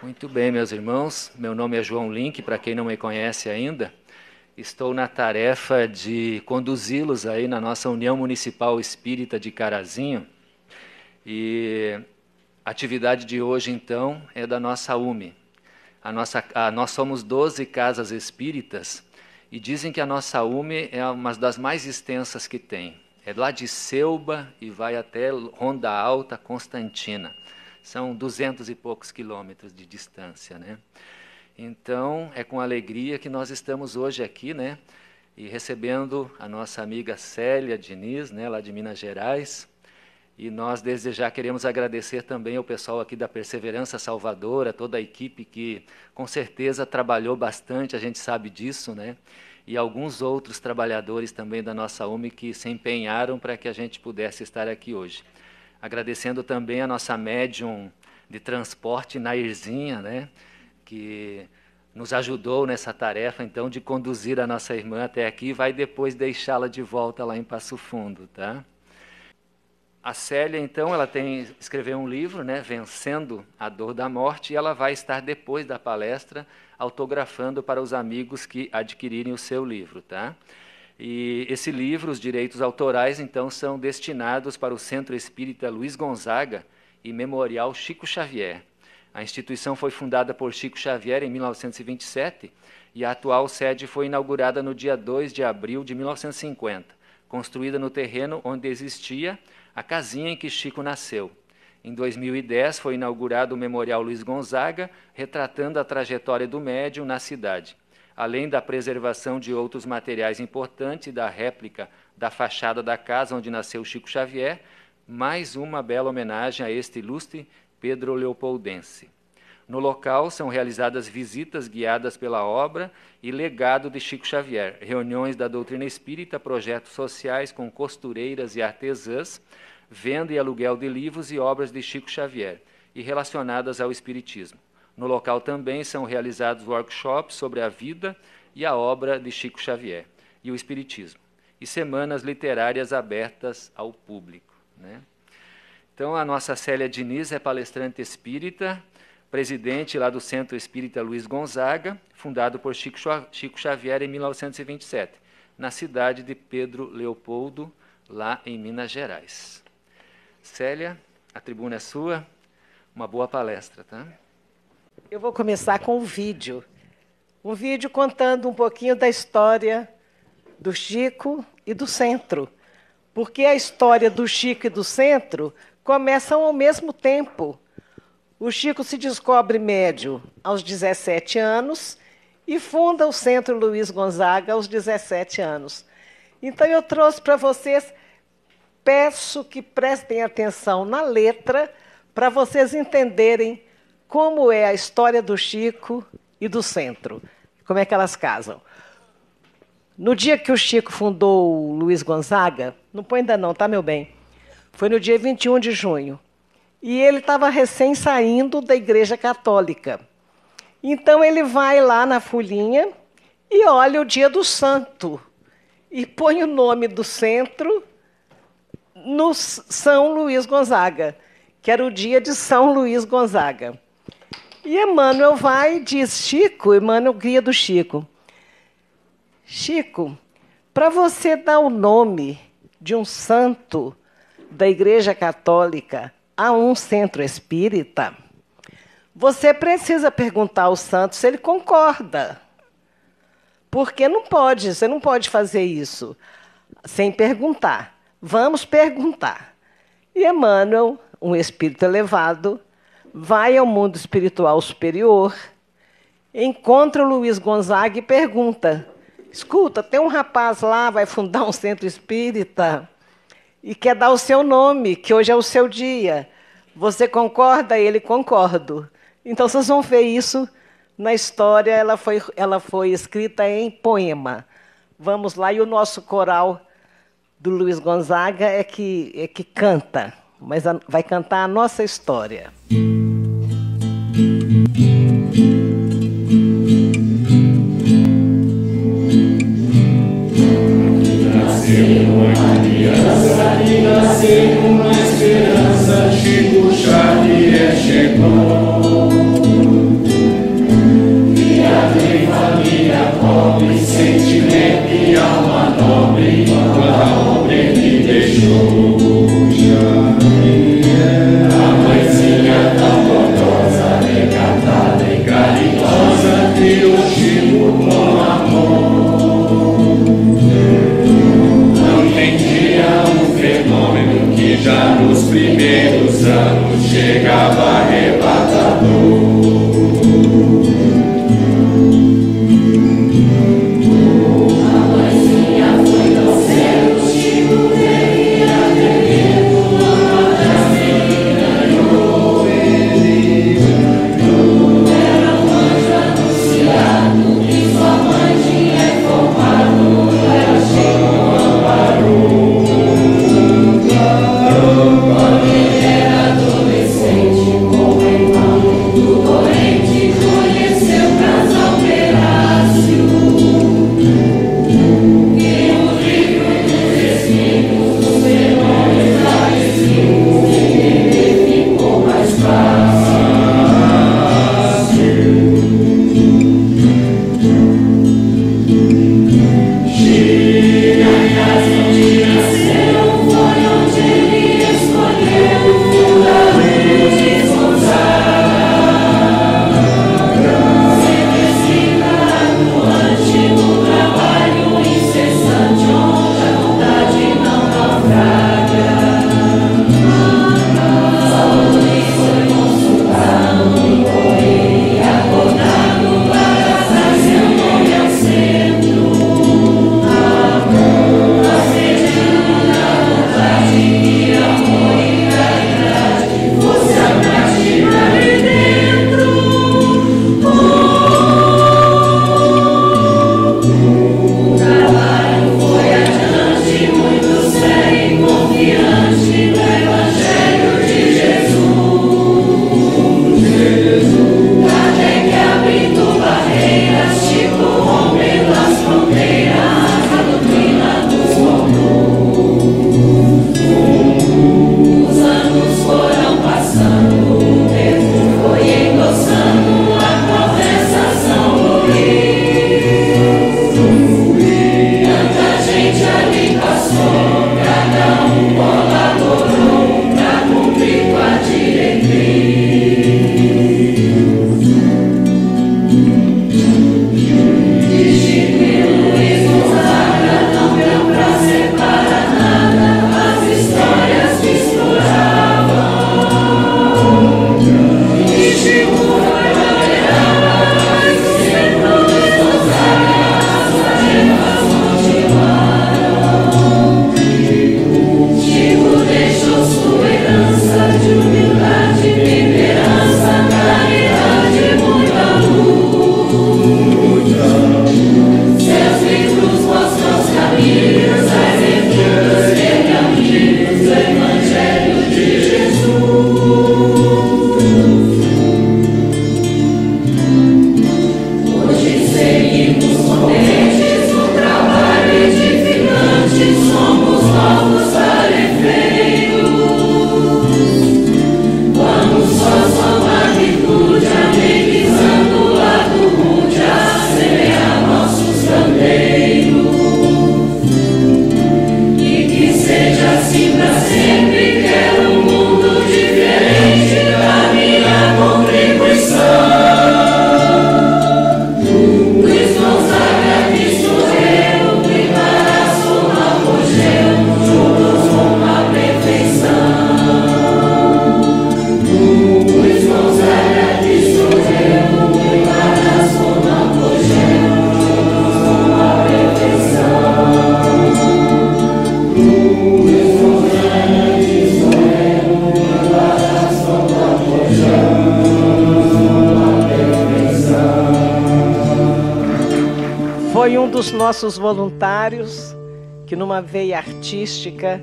Muito bem, meus irmãos. Meu nome é João Link, para quem não me conhece ainda. Estou na tarefa de conduzi-los aí na nossa União Municipal Espírita de Carazinho. E a atividade de hoje, então, é da nossa UME. Nós somos 12 casas espíritas e dizem que a nossa UME é uma das mais extensas que tem. É lá de Selba e vai até Ronda Alta, Constantina. São 200 e poucos quilômetros de distância, né? Então, é com alegria que nós estamos hoje aqui, né? E recebendo a nossa amiga Célia Diniz, né, lá de Minas Gerais. E nós, desde já, queremos agradecer também ao pessoal aqui da Perseverança Salvadora, toda a equipe que, com certeza, trabalhou bastante, a gente sabe disso, né? E alguns outros trabalhadores também da nossa UME que se empenharam para que a gente pudesse estar aqui hoje. Agradecendo também a nossa médium de transporte, Nairzinha, né? Que nos ajudou nessa tarefa, então, de conduzir a nossa irmã até aqui e vai depois deixá-la de volta lá em Passo Fundo, tá? A Célia, então, ela escreveu um livro, né, Vencendo a Dor da Morte, e ela vai estar, depois da palestra, autografando para os amigos que adquirirem o seu livro, tá? E esse livro, os direitos autorais, então, são destinados para o Centro Espírita Luiz Gonzaga e Memorial Chico Xavier. A instituição foi fundada por Chico Xavier em 1927 e a atual sede foi inaugurada no dia 2 de abril de 1950, construída no terreno onde existia a casinha em que Chico nasceu. Em 2010 foi inaugurado o Memorial Luiz Gonzaga, retratando a trajetória do médium na cidade, além da preservação de outros materiais importantes e da réplica da fachada da casa onde nasceu Chico Xavier, mais uma bela homenagem a este ilustre Pedro Leopoldense. No local são realizadas visitas guiadas pela obra e legado de Chico Xavier, reuniões da doutrina espírita, projetos sociais com costureiras e artesãs, venda e aluguel de livros e obras de Chico Xavier e relacionadas ao espiritismo. No local também são realizados workshops sobre a vida e a obra de Chico Xavier e o espiritismo, e semanas literárias abertas ao público, né? Então, a nossa Célia Diniz é palestrante espírita, presidente lá do Centro Espírita Luiz Gonzaga, fundado por Chico Xavier em 1927, na cidade de Pedro Leopoldo, lá em Minas Gerais. Célia, a tribuna é sua, uma boa palestra, tá? Eu vou começar com um vídeo contando um pouquinho da história do Chico e do Centro, porque a história do Chico e do Centro começam ao mesmo tempo. O Chico se descobre médium aos 17 anos e funda o Centro Luiz Gonzaga aos 17 anos. Então, eu trouxe para vocês, peço que prestem atenção na letra, para vocês entenderem como é a história do Chico e do Centro, como é que elas casam. No dia que o Chico fundou o Luiz Gonzaga, não põe ainda não, tá, meu bem? Foi no dia 21 de junho. E ele estava recém saindo da Igreja Católica. Então, ele vai lá na folhinha e olha o dia do santo. E põe o nome do centro no São Luís Gonzaga, que era o dia de São Luís Gonzaga. E Emmanuel vai e diz, Chico, Emmanuel, guia do Chico, Chico, para você dar o nome de um santo da Igreja Católica a um centro espírita, você precisa perguntar ao santo se ele concorda. Porque você não pode fazer isso sem perguntar. Vamos perguntar. E Emmanuel, um espírito elevado, vai ao mundo espiritual superior, encontra o Luiz Gonzaga e pergunta, escuta, tem um rapaz lá, vai fundar um centro espírita e quer dar o seu nome, que hoje é o seu dia. Você concorda? Ele, concordo. Então, vocês vão ver isso na história, ela foi escrita em poema. Vamos lá, e o nosso coral do Luiz Gonzaga é que canta, mas vai cantar a nossa história. Nasceu uma criança e nasceu uma esperança, Chico Xavier chegou. Foi um dos nossos voluntários que, numa veia artística,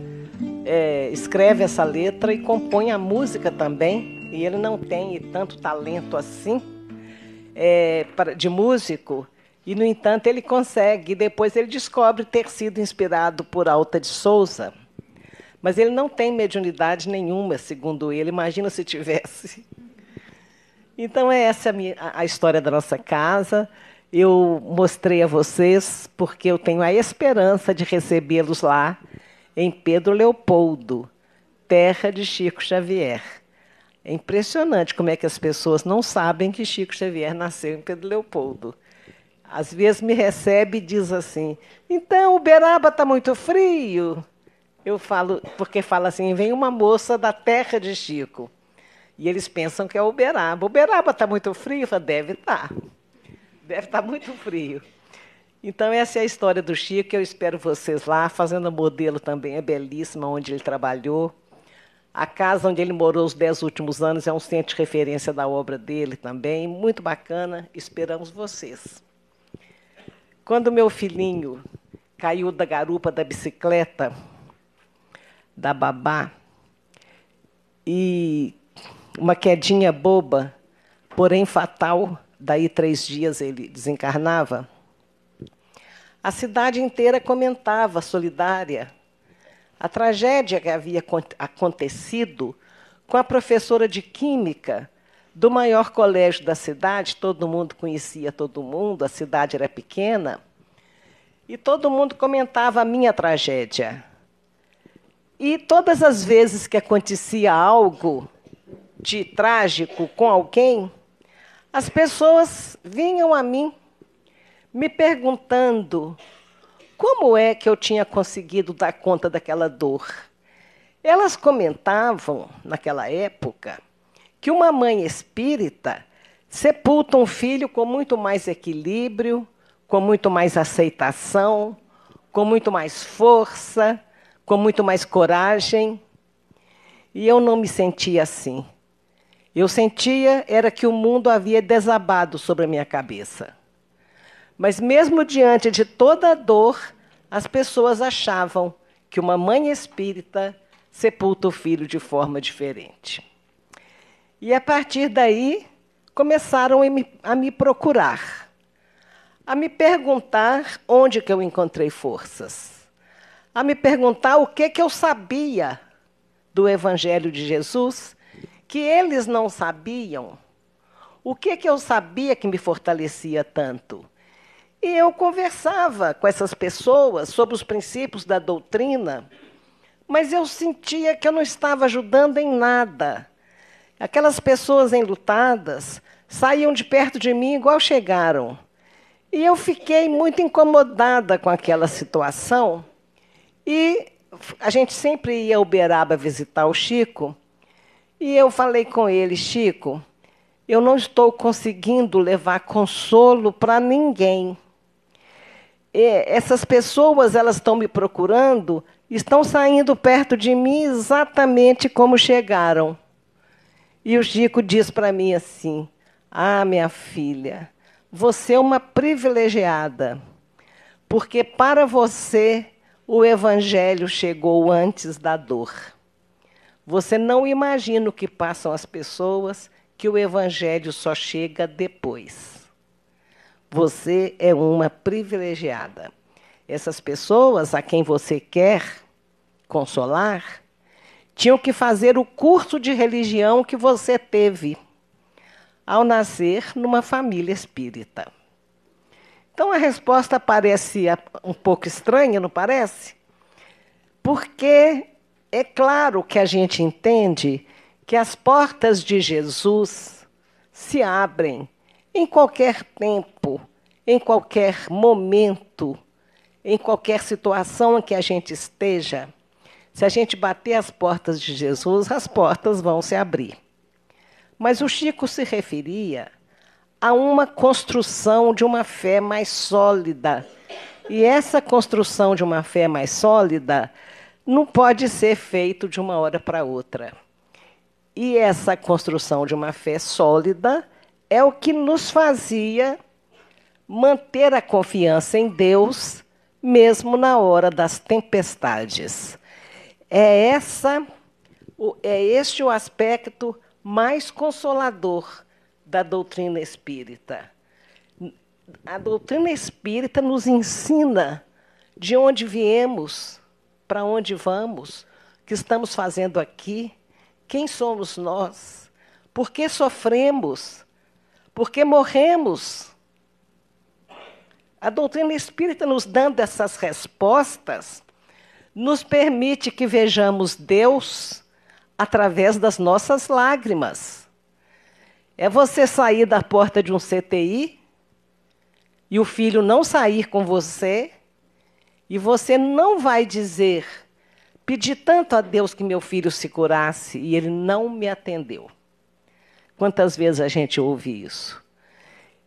escreve essa letra e compõe a música também. E ele não tem tanto talento assim de músico, e, no entanto, ele consegue. Depois ele descobre ter sido inspirado por Alta de Souza, mas ele não tem mediunidade nenhuma, segundo ele. Imagina se tivesse. Então, essa é a história da nossa casa. Eu mostrei a vocês porque eu tenho a esperança de recebê-los lá em Pedro Leopoldo, terra de Chico Xavier. É impressionante como é que as pessoas não sabem que Chico Xavier nasceu em Pedro Leopoldo. Às vezes me recebe e diz assim: então, Uberaba está muito frio. Eu falo, porque fala assim, vem uma moça da terra de Chico. E eles pensam que é Uberaba. Uberaba está muito frio? Eu falo, deve estar. Deve estar muito frio. Então, essa é a história do Chico. Eu espero vocês lá. A Fazenda Modelo também é belíssima, onde ele trabalhou. A casa onde ele morou os 10 últimos anos é um centro de referência da obra dele também. Muito bacana. Esperamos vocês. Quando meu filhinho caiu da garupa da bicicleta da babá, e uma quedinha boba, porém fatal, daí 3 dias ele desencarnava, a cidade inteira comentava, solidária, a tragédia que havia acontecido com a professora de Química do maior colégio da cidade. Todo mundo conhecia todo mundo, a cidade era pequena, e todo mundo comentava a minha tragédia. E todas as vezes que acontecia algo de trágico com alguém, as pessoas vinham a mim me perguntando como é que eu tinha conseguido dar conta daquela dor. Elas comentavam, naquela época, que uma mãe espírita sepulta um filho com muito mais equilíbrio, com muito mais aceitação, com muito mais força, com muito mais coragem. E eu não me sentia assim. Eu sentia era que o mundo havia desabado sobre a minha cabeça. Mas mesmo diante de toda a dor, as pessoas achavam que uma mãe espírita sepulta o filho de forma diferente. E a partir daí, começaram a me procurar, a me perguntar onde que eu encontrei forças, a me perguntar o que eu sabia do Evangelho de Jesus, que eles não sabiam, o que eu sabia que me fortalecia tanto. E eu conversava com essas pessoas sobre os princípios da doutrina, mas eu sentia que eu não estava ajudando em nada. Aquelas pessoas enlutadas saíam de perto de mim igual chegaram. E eu fiquei muito incomodada com aquela situação. E a gente sempre ia a Uberaba visitar o Chico. E eu falei com ele: Chico, eu não estou conseguindo levar consolo para ninguém. Essas pessoas, elas estão me procurando, estão saindo perto de mim exatamente como chegaram. E o Chico diz para mim assim: ah, minha filha, você é uma privilegiada, porque para você o Evangelho chegou antes da dor. Você não imagina o que passam as pessoas, que o Evangelho só chega depois. Você é uma privilegiada. Essas pessoas a quem você quer consolar tinham que fazer o curso de religião que você teve ao nascer numa família espírita. Então, a resposta parece um pouco estranha, não parece? Porque é claro que a gente entende que as portas de Jesus se abrem em qualquer tempo, em qualquer momento, em qualquer situação em que a gente esteja. Se a gente bater as portas de Jesus, as portas vão se abrir. Mas o Chico se referia a uma construção de uma fé mais sólida. E essa construção de uma fé mais sólida não pode ser feita de uma hora para outra. E essa construção de uma fé sólida é o que nos fazia manter a confiança em Deus, mesmo na hora das tempestades. É este o aspecto mais consolador da doutrina espírita. A doutrina espírita nos ensina de onde viemos, para onde vamos, o que estamos fazendo aqui, quem somos nós, por que sofremos, por que morremos. A doutrina espírita, nos dando essas respostas, nos permite que vejamos Deus através das nossas lágrimas. É você sair da porta de um CTI e o filho não sair com você, e você não vai dizer: pedi tanto a Deus que meu filho se curasse e ele não me atendeu. Quantas vezes a gente ouve isso?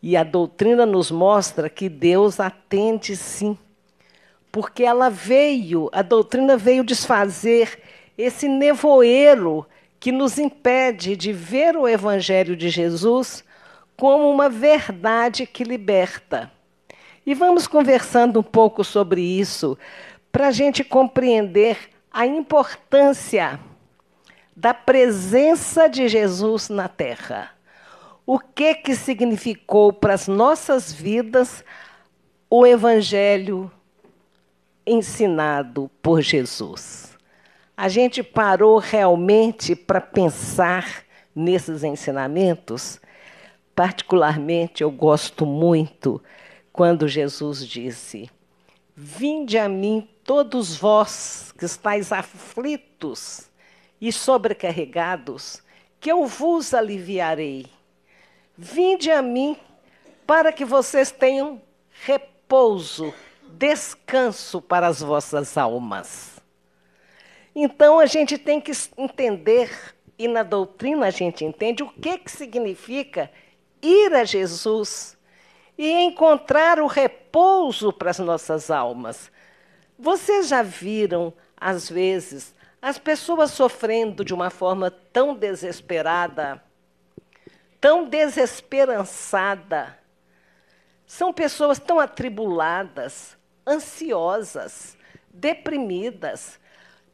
E a doutrina nos mostra que Deus atende sim, porque a doutrina veio desfazer esse nevoeiro que nos impede de ver o Evangelho de Jesus como uma verdade que liberta. E vamos conversando um pouco sobre isso, para a gente compreender a importância da presença de Jesus na Terra. o que significou para as nossas vidas o Evangelho ensinado por Jesus. A gente parou realmente para pensar nesses ensinamentos. Particularmente, eu gosto muito quando Jesus disse: vinde a mim todos vós que estáis aflitos e sobrecarregados, que eu vos aliviarei. Vinde a mim para que vocês tenham repouso, descanso para as vossas almas. Então, a gente tem que entender, e na doutrina a gente entende, o que significa ir a Jesus e encontrar o repouso para as nossas almas. Vocês já viram, às vezes, as pessoas sofrendo de uma forma tão desesperada, tão desesperançada? São pessoas tão atribuladas, ansiosas, deprimidas,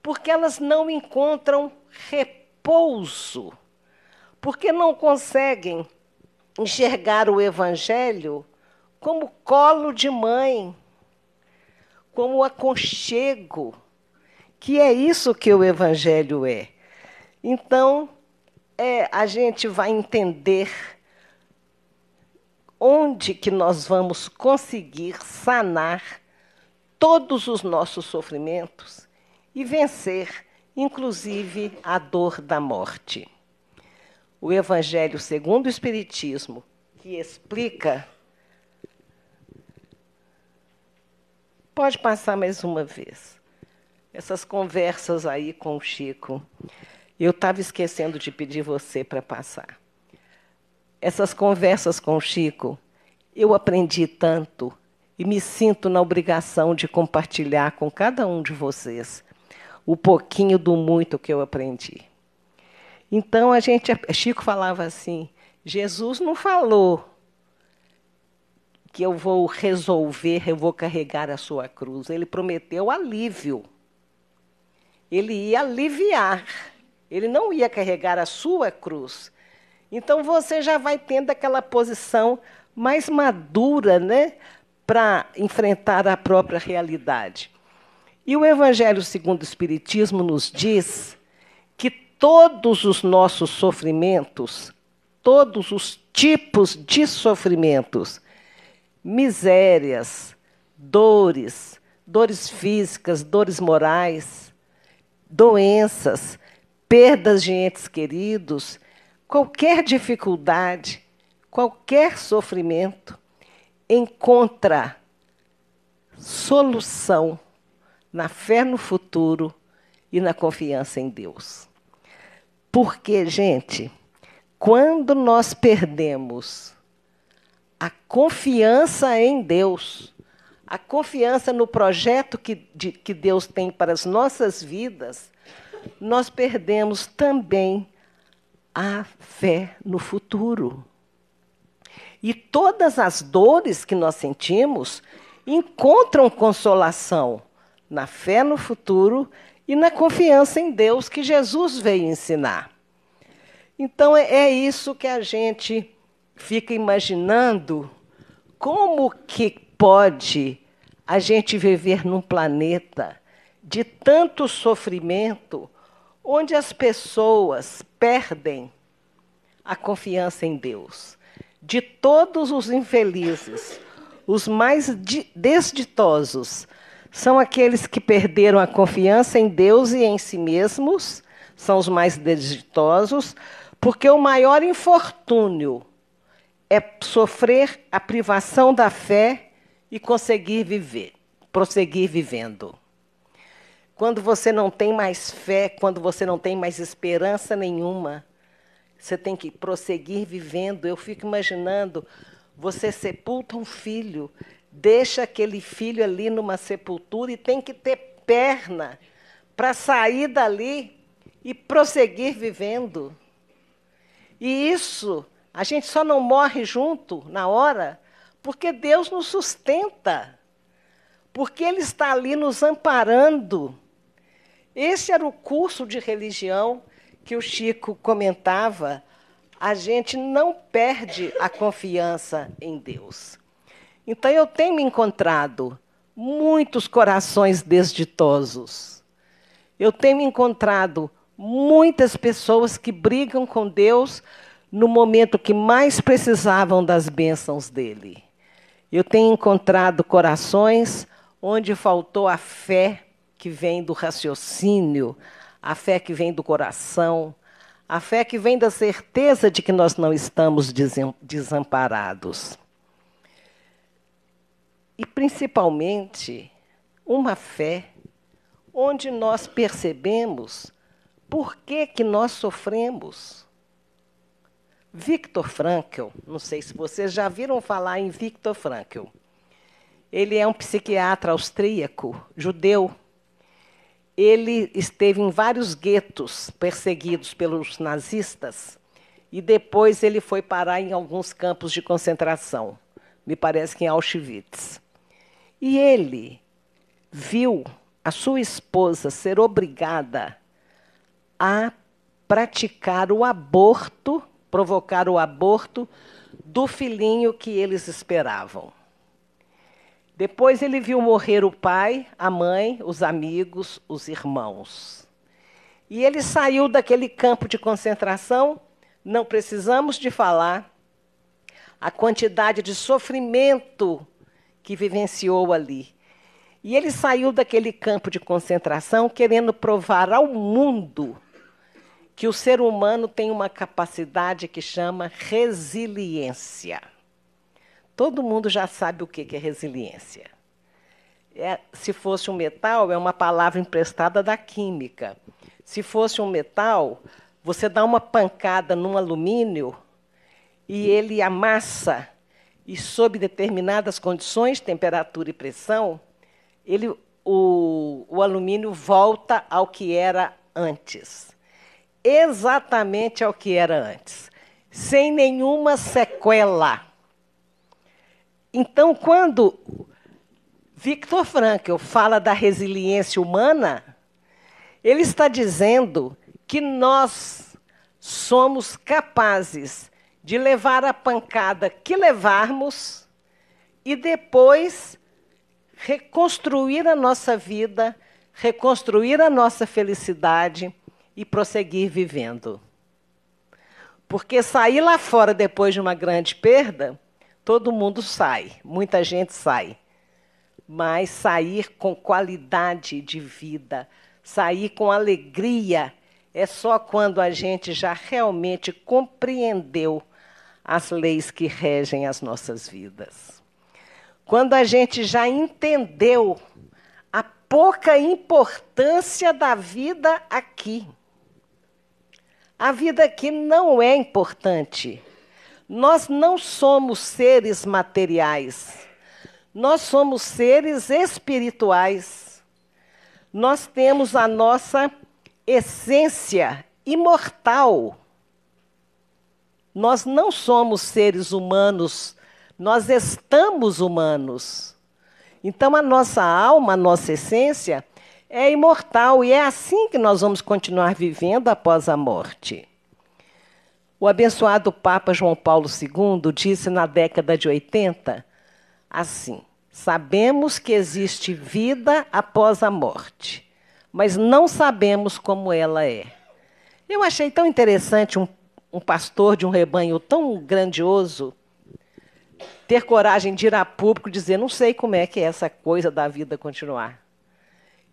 porque elas não encontram repouso, porque não conseguem enxergar o Evangelho como colo de mãe, como aconchego, que é isso que o Evangelho é. Então, a gente vai entender onde que nós vamos conseguir sanar todos os nossos sofrimentos e vencer, inclusive, a dor da morte. O Evangelho segundo o Espiritismo, que explica... Pode passar mais uma vez. Essas conversas aí com o Chico, eu estava esquecendo de pedir você para passar. Essas conversas com o Chico, eu aprendi tanto e me sinto na obrigação de compartilhar com cada um de vocês o pouquinho do muito que eu aprendi. Então, Chico falava assim, Jesus não falou que eu vou resolver, eu vou carregar a sua cruz. Ele prometeu alívio. Ele ia aliviar. Ele não ia carregar a sua cruz. Então, você já vai tendo aquela posição mais madura, né, para enfrentar a própria realidade. E o Evangelho segundo o Espiritismo nos diz que todos os nossos sofrimentos, todos os tipos de sofrimentos, misérias, dores físicas, dores morais, doenças, perdas de entes queridos, qualquer dificuldade, qualquer sofrimento, encontra solução na fé no futuro e na confiança em Deus. Porque, gente, quando nós perdemos a confiança em Deus, a confiança no projeto que Deus tem para as nossas vidas, nós perdemos também a fé no futuro. E todas as dores que nós sentimos encontram consolação na fé no futuro e na confiança em Deus que Jesus veio ensinar. Então, é isso que a gente fica imaginando, como que pode a gente viver num planeta de tanto sofrimento, onde as pessoas perdem a confiança em Deus. De todos os infelizes, os mais desditosos são aqueles que perderam a confiança em Deus e em si mesmos, são os mais desditosos, porque o maior infortúnio é sofrer a privação da fé e conseguir viver, prosseguir vivendo. Quando você não tem mais fé, quando você não tem mais esperança nenhuma, você tem que prosseguir vivendo. Eu fico imaginando, você sepulta um filho, deixa aquele filho ali numa sepultura e tem que ter perna para sair dali e prosseguir vivendo. E isso, a gente só não morre junto na hora porque Deus nos sustenta, porque Ele está ali nos amparando. Esse era o curso de religião que o Chico comentava a gente não perde a confiança em Deus. Então, eu tenho encontrado muitos corações desditosos. Eu tenho encontrado muitas pessoas que brigam com Deus no momento que mais precisavam das bênçãos dele. Eu tenho encontrado corações onde faltou a fé que vem do raciocínio, a fé que vem do coração, a fé que vem da certeza de que nós não estamos desamparados. E, principalmente, uma fé onde nós percebemos por que nós sofremos. Viktor Frankl, não sei se vocês já viram falar em Viktor Frankl. Ele é um psiquiatra austríaco, judeu. Ele esteve em vários guetos perseguidos pelos nazistas e depois ele foi parar em alguns campos de concentração, me parece que em Auschwitz. E ele viu a sua esposa ser obrigada a praticar o aborto, provocar o aborto do filhinho que eles esperavam. Depois ele viu morrer o pai, a mãe, os amigos, os irmãos. E ele saiu daquele campo de concentração, não precisamos de falar a quantidade de sofrimento que vivenciou ali. E ele saiu daquele campo de concentração querendo provar ao mundo que o ser humano tem uma capacidade que chama resiliência. Todo mundo já sabe o que é resiliência. Se fosse um metal, é uma palavra emprestada da química. Se fosse um metal, você dá uma pancada num alumínio e ele amassa, e sob determinadas condições, temperatura e pressão, o alumínio volta ao que era antes. Exatamente ao que era antes, sem nenhuma sequela. Então, quando Viktor Frankl fala da resiliência humana, ele está dizendo que nós somos capazes de levar a pancada que levarmos e depois reconstruir a nossa vida, reconstruir a nossa felicidade e prosseguir vivendo. Porque sair lá fora depois de uma grande perda, todo mundo sai, muita gente sai. Mas sair com qualidade de vida, sair com alegria, é só quando a gente já realmente compreendeu as leis que regem as nossas vidas. Quando a gente já entendeu a pouca importância da vida aqui. A vida aqui não é importante. Nós não somos seres materiais. Nós somos seres espirituais. Nós temos a nossa essência imortal. Nós não somos seres humanos, nós estamos humanos. Então, a nossa alma, a nossa essência é imortal e é assim que nós vamos continuar vivendo após a morte. O abençoado Papa João Paulo II disse na década de 80, assim: sabemos que existe vida após a morte, mas não sabemos como ela é. Eu achei tão interessante um pastor de um rebanho tão grandioso ter coragem de ir a público e dizer: não sei como é que é essa coisa da vida continuar.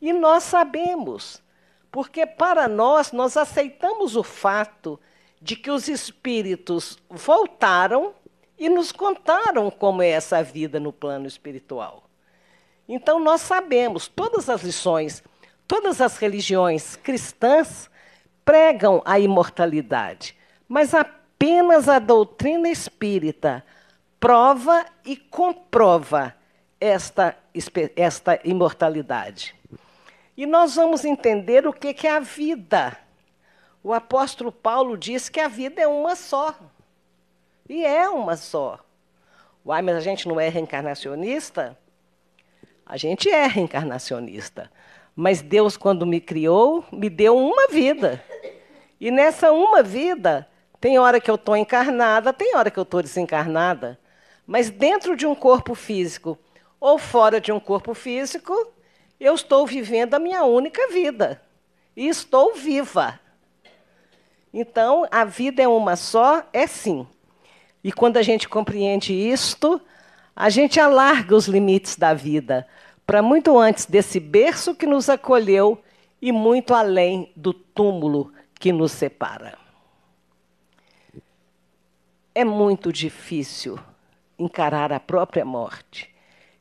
E nós sabemos, porque para nós aceitamos o fato de que os espíritos voltaram e nos contaram como é essa vida no plano espiritual. Então, nós sabemos, todas as lições, todas as religiões cristãs pregam a imortalidade, mas apenas a doutrina espírita prova e comprova esta imortalidade. E nós vamos entender o que é a vida. O apóstolo Paulo diz que a vida é uma só. E é uma só. Uai, mas a gente não é reencarnacionista? A gente é reencarnacionista. Mas Deus, quando me criou, me deu uma vida. E nessa uma vida, Tem hora que eu estou encarnada, tem hora que eu estou desencarnada. Mas dentro de um corpo físico ou fora de um corpo físico, eu estou vivendo a minha única vida. E estou viva. Então, a vida é uma só, é sim. E quando a gente compreende isto, a gente alarga os limites da vida para muito antes desse berço que nos acolheu e muito além do túmulo que nos separa. É muito difícil encarar a própria morte.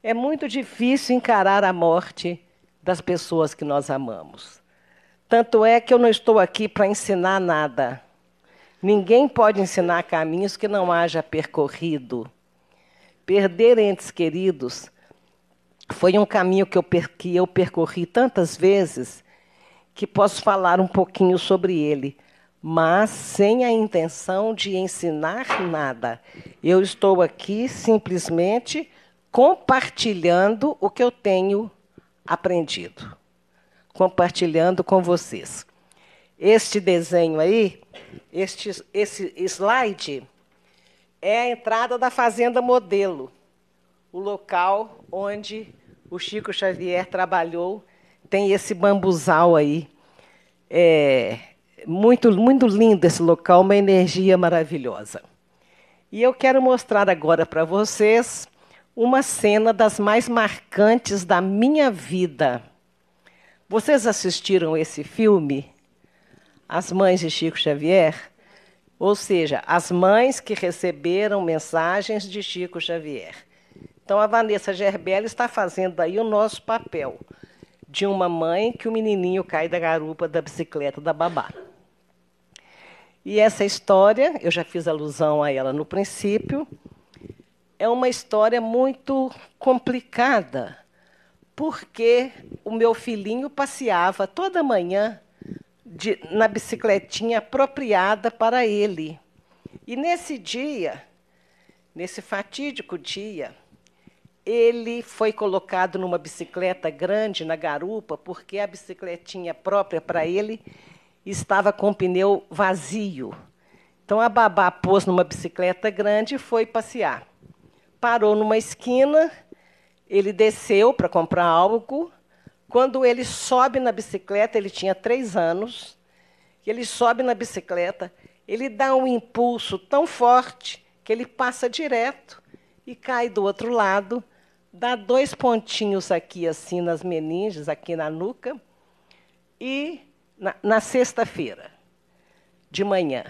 É muito difícil encarar a morte das pessoas que nós amamos. Tanto é que eu não estou aqui para ensinar nada. Ninguém pode ensinar caminhos que não haja percorrido. Perder entes queridos foi um caminho que eu percorri tantas vezes que posso falar um pouquinho sobre ele, mas sem a intenção de ensinar nada. Eu estou aqui simplesmente compartilhando o que eu tenho aprendido, compartilhando com vocês. Este desenho aí, esse slide, é a entrada da Fazenda Modelo, o local onde o Chico Xavier trabalhou. Tem esse bambuzal aí. Muito, muito lindo esse local, uma energia maravilhosa. E eu quero mostrar agora para vocês uma cena das mais marcantes da minha vida. Vocês assistiram esse filme, As Mães de Chico Xavier? Ou seja, as mães que receberam mensagens de Chico Xavier. Então, a Vanessa Gerbelli está fazendo aí o nosso papel de uma mãe que o menininho cai da garupa da bicicleta da babá. E essa história, eu já fiz alusão a ela no princípio, é uma história muito complicada, porque o meu filhinho passeava toda manhã na bicicletinha apropriada para ele. E nesse dia, nesse fatídico dia, ele foi colocado numa bicicleta grande na garupa, porque a bicicletinha própria para ele estava com o pneu vazio. Então, a babá pôs numa bicicleta grande e foi passear. Parou numa esquina, ele desceu para comprar algo. Quando ele sobe na bicicleta, ele tinha 3 anos, e ele sobe na bicicleta, ele dá um impulso tão forte que ele passa direto e cai do outro lado, dá 2 pontinhos aqui, assim, nas meninges, aqui na nuca, e na sexta-feira, de manhã,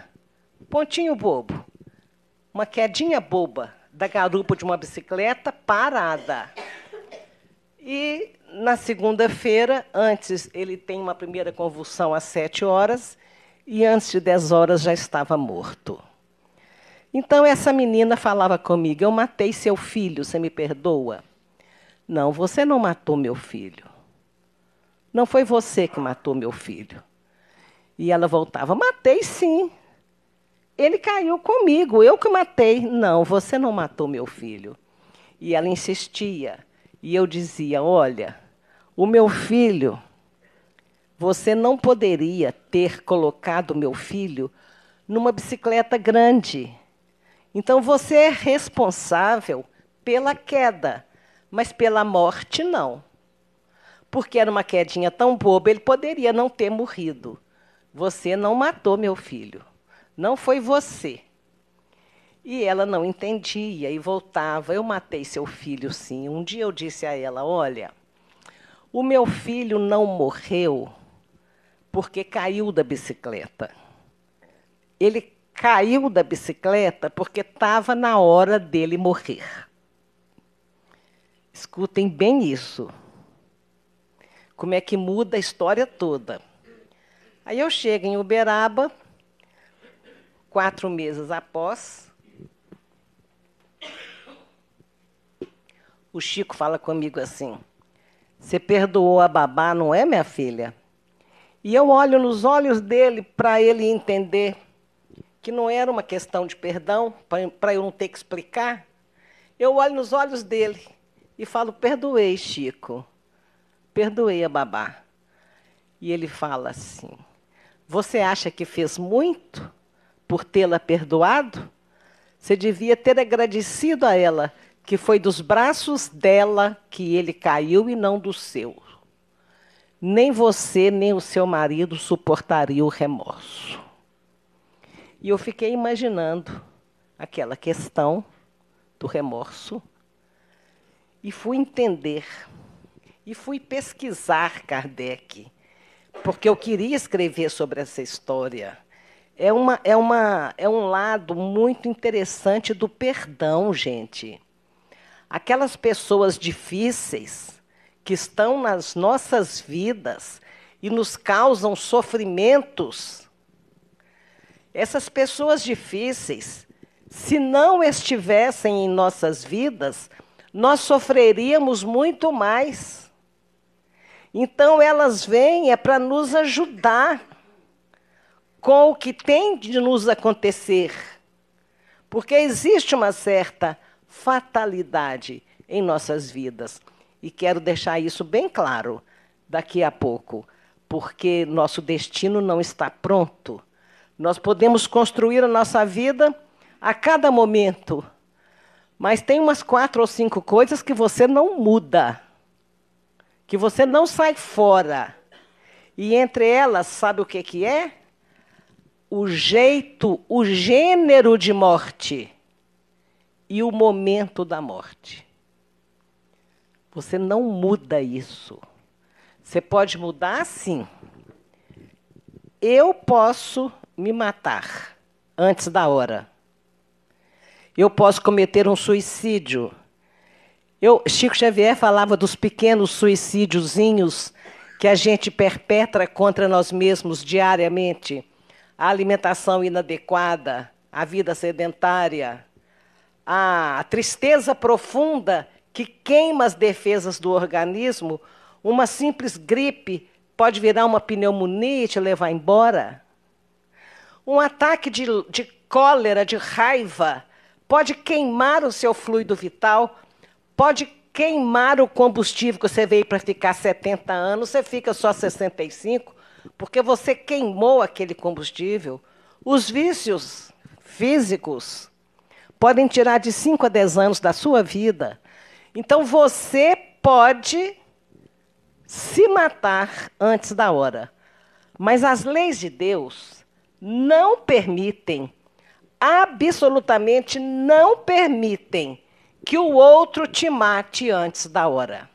pontinho bobo, uma quedinha boba da garupa de uma bicicleta parada. E, na segunda-feira, antes, ele tem uma primeira convulsão às 7 horas, e antes de 10 horas já estava morto. Então, essa menina falava comigo: eu matei seu filho, você me perdoa? Não, você não matou meu filho. Não foi você que matou meu filho. E ela voltava: matei sim. Ele caiu comigo, eu que matei. Não, você não matou meu filho. E ela insistia. E eu dizia: olha, o meu filho, você não poderia ter colocado meu filho numa bicicleta grande. Então, você é responsável pela queda, mas pela morte, não. Porque era uma quedinha tão boba, ele poderia não ter morrido. Você não matou meu filho. Não foi você. E ela não entendia e voltava: eu matei seu filho, sim. Um dia eu disse a ela: olha, o meu filho não morreu porque caiu da bicicleta. Ele caiu da bicicleta porque estava na hora dele morrer. Escutem bem isso. Como é que muda a história toda. Aí eu chego em Uberaba, 4 meses após. O Chico fala comigo assim: você perdoou a babá, não é, minha filha? E eu olho nos olhos dele para ele entender que não era uma questão de perdão, para eu não ter que explicar. Eu olho nos olhos dele e falo: perdoei, Chico. Perdoei a babá. E ele fala assim: você acha que fez muito? por tê-la perdoado? Você devia ter agradecido a ela, que foi dos braços dela que ele caiu e não do seu. Nem você, nem o seu marido suportariam o remorso. E eu fiquei imaginando aquela questão do remorso e fui entender, e fui pesquisar Kardec, porque eu queria escrever sobre essa história. É um lado muito interessante do perdão, gente. Aquelas pessoas difíceis que estão nas nossas vidas e nos causam sofrimentos, essas pessoas difíceis, se não estivessem em nossas vidas, nós sofreríamos muito mais. Então, elas vêm para nos ajudar com o que tem de nos acontecer. Porque existe uma certa fatalidade em nossas vidas. E quero deixar isso bem claro daqui a pouco, porque nosso destino não está pronto. Nós podemos construir a nossa vida a cada momento, mas tem umas 4 ou 5 coisas que você não muda, que você não sai fora. E entre elas, sabe o que é? O jeito, o gênero de morte e o momento da morte. Você não muda isso. Você pode mudar, sim. Eu posso me matar antes da hora. Eu posso cometer um suicídio. Chico Xavier falava dos pequenos suicídiozinhos que a gente perpetra contra nós mesmos diariamente. A alimentação inadequada, a vida sedentária, a tristeza profunda que queima as defesas do organismo. Uma simples gripe pode virar uma pneumonia e te levar embora. Um ataque de cólera, de raiva, pode queimar o seu fluido vital, pode queimar o combustível que você veio para ficar 70 anos, você fica só 65, porque você queimou aquele combustível. Os vícios físicos podem tirar de 5 a 10 anos da sua vida. Então, você pode se matar antes da hora. Mas as leis de Deus não permitem, absolutamente não permitem, que o outro te mate antes da hora.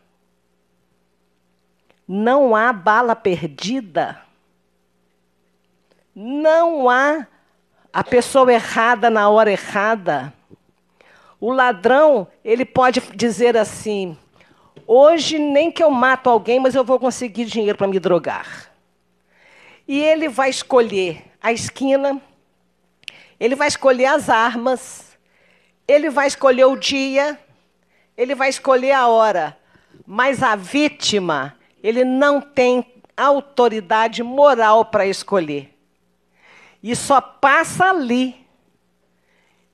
Não há bala perdida. Não há a pessoa errada na hora errada. O ladrão, ele pode dizer assim: hoje nem que eu mato alguém, mas eu vou conseguir dinheiro para me drogar. E ele vai escolher a esquina, ele vai escolher as armas, ele vai escolher o dia, ele vai escolher a hora. Mas a vítima, ele não tem autoridade moral para escolher. E só passa ali,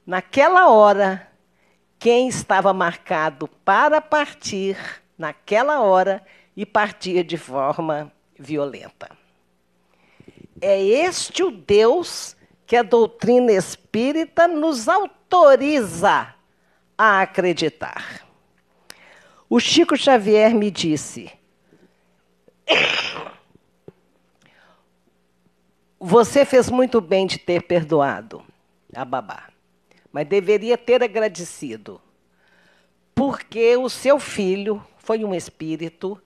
naquela hora, quem estava marcado para partir naquela hora e partir de forma violenta. É este o Deus que a doutrina espírita nos autoriza a acreditar. O Chico Xavier me disse: você fez muito bem de ter perdoado a babá, mas deveria ter agradecido, porque o seu filho foi um espírito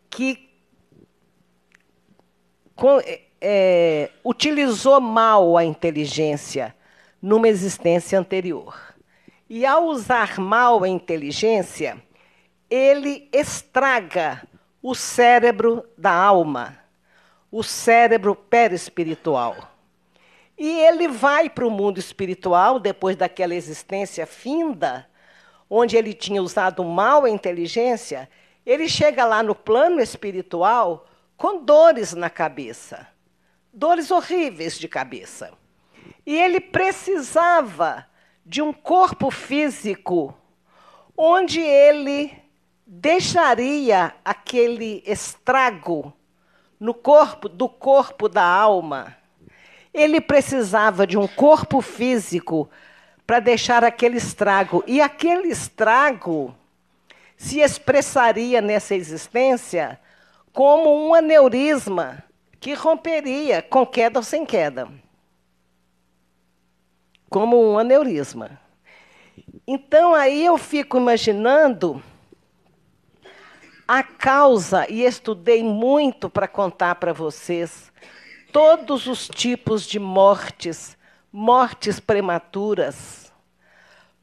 que utilizou mal a inteligência numa existência anterior. E, ao usar mal a inteligência, ele estraga o cérebro da alma, o cérebro perispiritual. E ele vai para o mundo espiritual, depois daquela existência finda, onde ele tinha usado mal a inteligência, ele chega lá no plano espiritual com dores na cabeça, dores horríveis de cabeça. E ele precisava de um corpo físico onde ele deixaria aquele estrago no corpo, do corpo da alma. Ele precisava de um corpo físico para deixar aquele estrago. E aquele estrago se expressaria nessa existência como um aneurisma que romperia com queda ou sem queda. Como um aneurisma. Então, aí eu fico imaginando a causa, e estudei muito para contar para vocês, todos os tipos de mortes, mortes prematuras,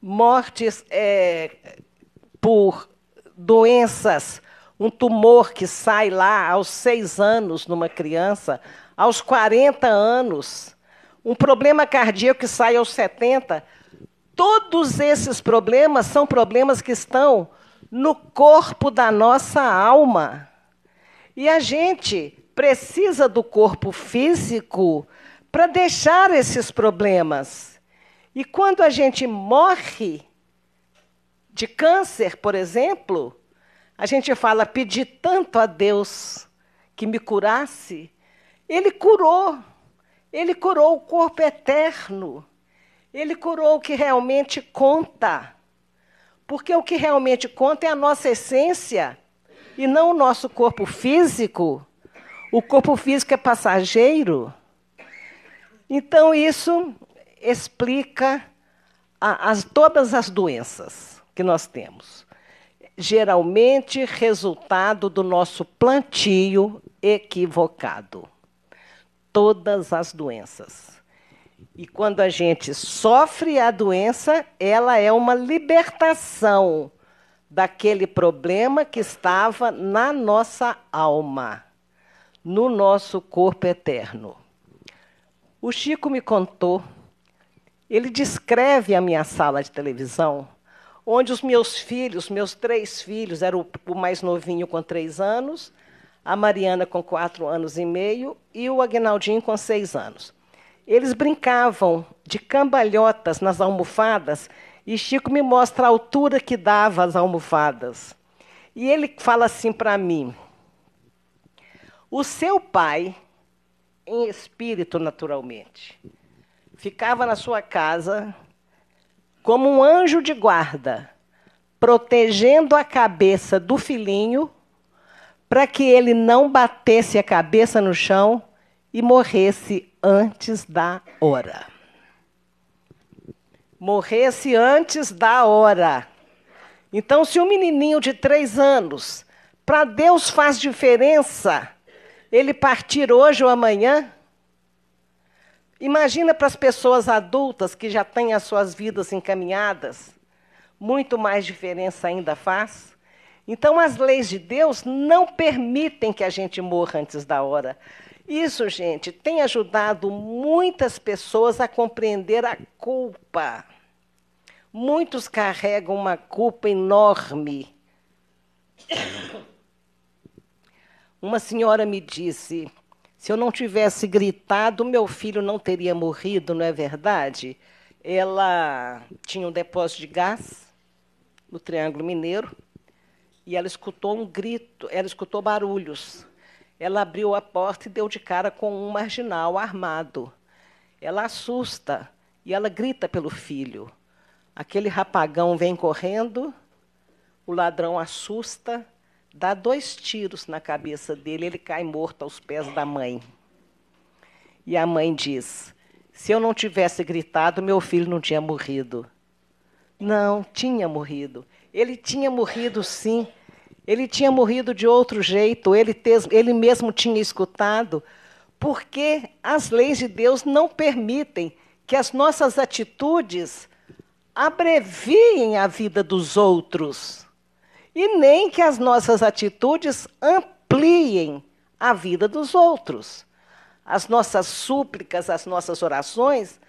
mortes por doenças, um tumor que sai lá aos 6 anos numa criança, aos 40 anos, um problema cardíaco que sai aos 70. Todos esses problemas são problemas que estão no corpo da nossa alma. E a gente precisa do corpo físico para deixar esses problemas. E quando a gente morre de câncer, por exemplo, a gente fala, pedi tanto a Deus que me curasse. Ele curou o corpo eterno. Ele curou o que realmente conta. Porque o que realmente conta é a nossa essência e não o nosso corpo físico. O corpo físico é passageiro. Então, isso explica todas as doenças que nós temos. Geralmente, resultado do nosso plantio equivocado. Todas as doenças. E quando a gente sofre a doença, ela é uma libertação daquele problema que estava na nossa alma, no nosso corpo eterno. O Chico me contou, ele descreve a minha sala de televisão, onde os meus filhos, meus 3 filhos, era o mais novinho com 3 anos, a Mariana com 4 anos e meio e o Aguinaldinho com 6 anos. Eles brincavam de cambalhotas nas almofadas e Chico me mostra a altura que dava as almofadas. E ele fala assim para mim, o seu pai, em espírito naturalmente, ficava na sua casa como um anjo de guarda, protegendo a cabeça do filhinho para que ele não batesse a cabeça no chão e morresse antes da hora. Morresse antes da hora. Então, se um menininho de 3 anos, para Deus faz diferença ele partir hoje ou amanhã, imagina para as pessoas adultas que já têm as suas vidas encaminhadas, muito mais diferença ainda faz. Então, as leis de Deus não permitem que a gente morra antes da hora. Isso, gente, tem ajudado muitas pessoas a compreender a culpa. Muitos carregam uma culpa enorme. Uma senhora me disse, se eu não tivesse gritado, meu filho não teria morrido, não é verdade? Ela tinha um depósito de gás no Triângulo Mineiro e ela escutou um grito, ela escutou barulhos. Ela abriu a porta e deu de cara com um marginal armado. Ela assusta e ela grita pelo filho. Aquele rapagão vem correndo, o ladrão assusta, dá 2 tiros na cabeça dele, ele cai morto aos pés da mãe. E a mãe diz, se eu não tivesse gritado, meu filho não tinha morrido. Não, tinha morrido. Ele tinha morrido, sim. Ele tinha morrido de outro jeito, ele mesmo tinha escutado, porque as leis de Deus não permitem que as nossas atitudes abreviem a vida dos outros, e nem que as nossas atitudes ampliem a vida dos outros. As nossas súplicas, as nossas orações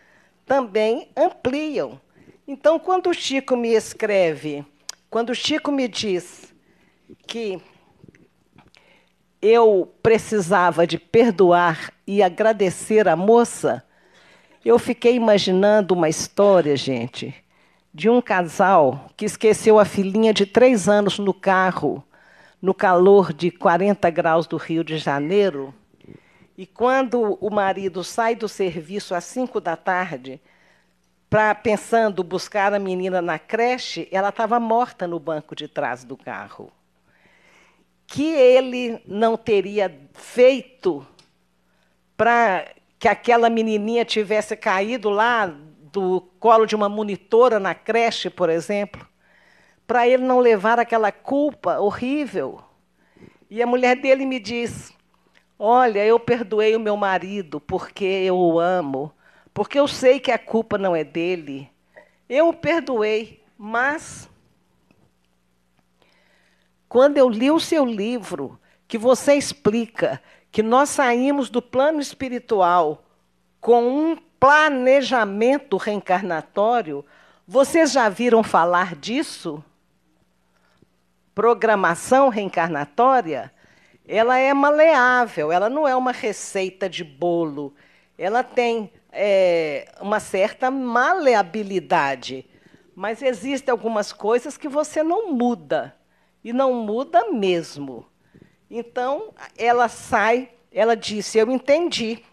também ampliam. Então, quando o Chico me escreve, quando o Chico me diz que eu precisava de perdoar e agradecer a moça, eu fiquei imaginando uma história, gente, de um casal que esqueceu a filhinha de 3 anos no carro, no calor de 40 graus do Rio de Janeiro, E quando o marido sai do serviço às 5 da tarde, pensando buscar a menina na creche, ela estava morta no banco de trás do carro. Que ele não teria feito para que aquela menininha tivesse caído lá do colo de uma monitora na creche, por exemplo, para ele não levar aquela culpa horrível. E a mulher dele me diz: olha, eu perdoei o meu marido porque eu o amo, porque eu sei que a culpa não é dele. Eu o perdoei, mas quando eu li o seu livro, que você explica que nós saímos do plano espiritual com um planejamento reencarnatório, vocês já viram falar disso? Programação reencarnatória? Ela é maleável, ela não é uma receita de bolo. Ela tem uma certa maleabilidade, mas existem algumas coisas que você não muda, e não muda mesmo. Então, ela sai, ela disse: eu entendi,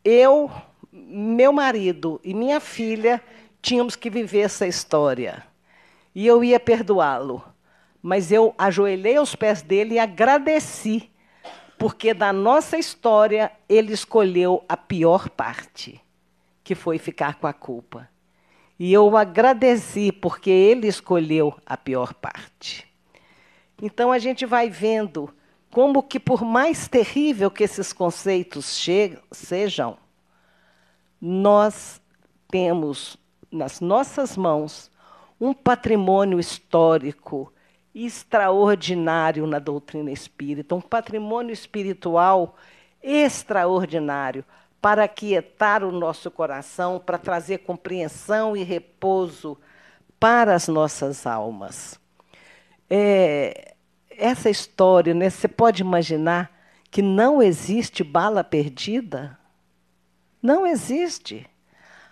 eu, meu marido e minha filha tínhamos que viver essa história, e eu ia perdoá-lo. Mas eu ajoelhei aos pés dele e agradeci, porque da nossa história ele escolheu a pior parte, que foi ficar com a culpa. E eu agradeci, porque ele escolheu a pior parte. Então a gente vai vendo como que, por mais terrível que esses conceitos sejam, nós temos nas nossas mãos um patrimônio histórico extraordinário na doutrina espírita, um patrimônio espiritual extraordinário para aquietar o nosso coração, para trazer compreensão e repouso para as nossas almas. Essa história, né, você pode imaginar que não existe bala perdida? Não existe.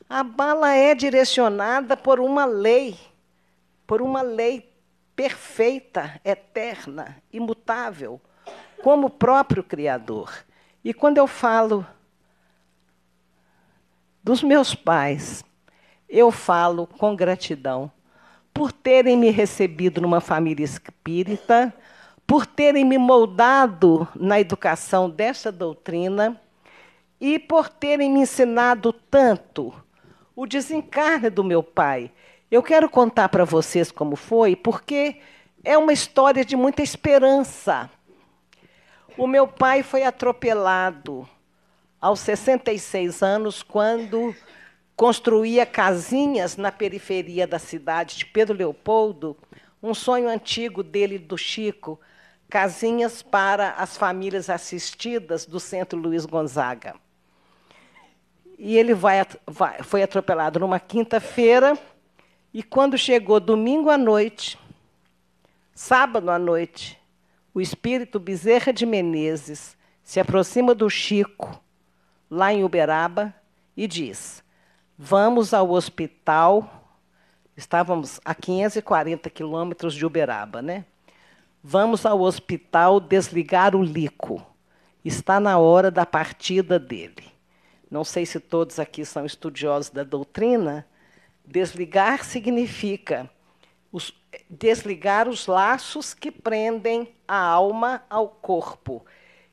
A bala é direcionada por uma lei perfeita, eterna, imutável, como o próprio Criador. E quando eu falo dos meus pais, eu falo com gratidão por terem me recebido numa família espírita, por terem me moldado na educação dessa doutrina e por terem me ensinado tanto o desencarne do meu pai. Eu quero contar para vocês como foi, porque é uma história de muita esperança. O meu pai foi atropelado aos 66 anos, quando construía casinhas na periferia da cidade de Pedro Leopoldo, um sonho antigo dele e do Chico, casinhas para as famílias assistidas do Centro Luiz Gonzaga. E ele foi atropelado numa quinta-feira, e quando chegou domingo à noite, sábado à noite, o espírito Bezerra de Menezes se aproxima do Chico, lá em Uberaba, e diz: vamos ao hospital. Estávamos a 540 quilômetros de Uberaba, né? Vamos ao hospital desligar o Lico. Está na hora da partida dele. Não sei se todos aqui são estudiosos da doutrina. Desligar significa desligar os laços que prendem a alma ao corpo.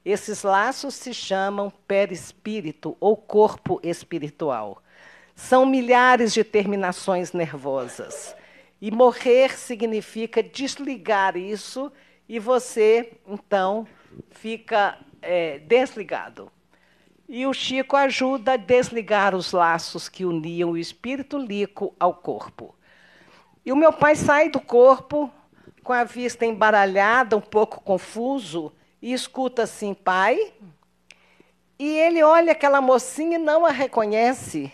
Esses laços se chamam perispírito ou corpo espiritual. São milhares de terminações nervosas. E morrer significa desligar isso, e você, então, fica desligado. E o Chico ajuda a desligar os laços que uniam o espírito Lico ao corpo. E o meu pai sai do corpo com a vista embaralhada, um pouco confuso, e escuta assim: pai? E ele olha aquela mocinha e não a reconhece.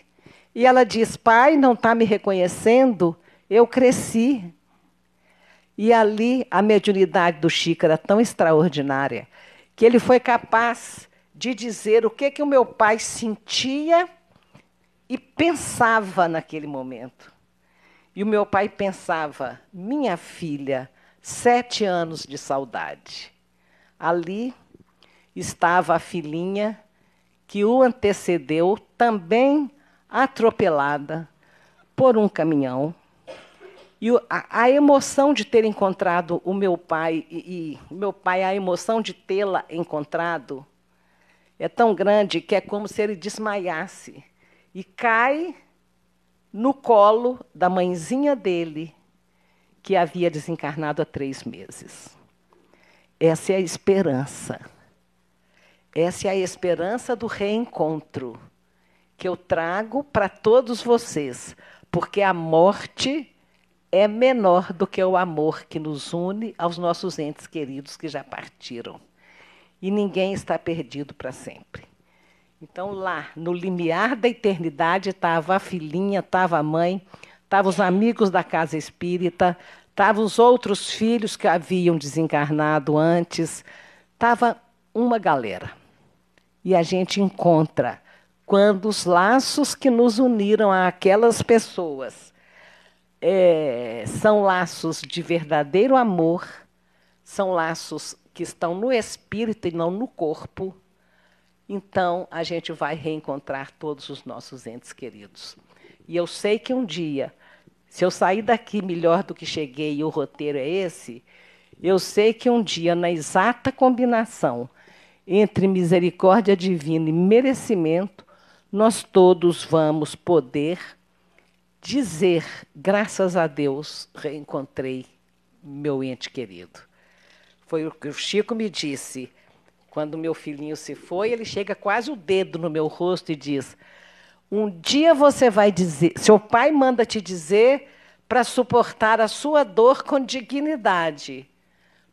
E ela diz: pai, não está me reconhecendo? Eu cresci. E ali a mediunidade do Chico era tão extraordinária que ele foi capaz de dizer o que o meu pai sentia e pensava naquele momento. E o meu pai pensava: minha filha, 7 anos de saudade. Ali estava a filhinha que o antecedeu, também atropelada por um caminhão. E a emoção de ter encontrado o meu pai, e meu pai, a emoção de tê-la encontrado, é tão grande que é como se ele desmaiasse e cai no colo da mãezinha dele, que havia desencarnado há 3 meses. Essa é a esperança. Essa é a esperança do reencontro que eu trago para todos vocês, porque a morte é menor do que o amor que nos une aos nossos entes queridos que já partiram. E ninguém está perdido para sempre. Então, lá, no limiar da eternidade, estava a filhinha, estava a mãe, estavam os amigos da casa espírita, estavam os outros filhos que haviam desencarnado antes, estava uma galera. E a gente encontra quando os laços que nos uniram àquelas pessoas são laços de verdadeiro amor, são laços que estão no espírito e não no corpo, então a gente vai reencontrar todos os nossos entes queridos. E eu sei que um dia, se eu sair daqui melhor do que cheguei e o roteiro é esse, eu sei que um dia, na exata combinação entre misericórdia divina e merecimento, nós todos vamos poder dizer, graças a Deus, reencontrei meu ente querido. Foi o que o Chico me disse. Quando meu filhinho se foi, ele chega quase o dedo no meu rosto e diz: um dia você vai dizer, seu pai manda te dizer para suportar a sua dor com dignidade.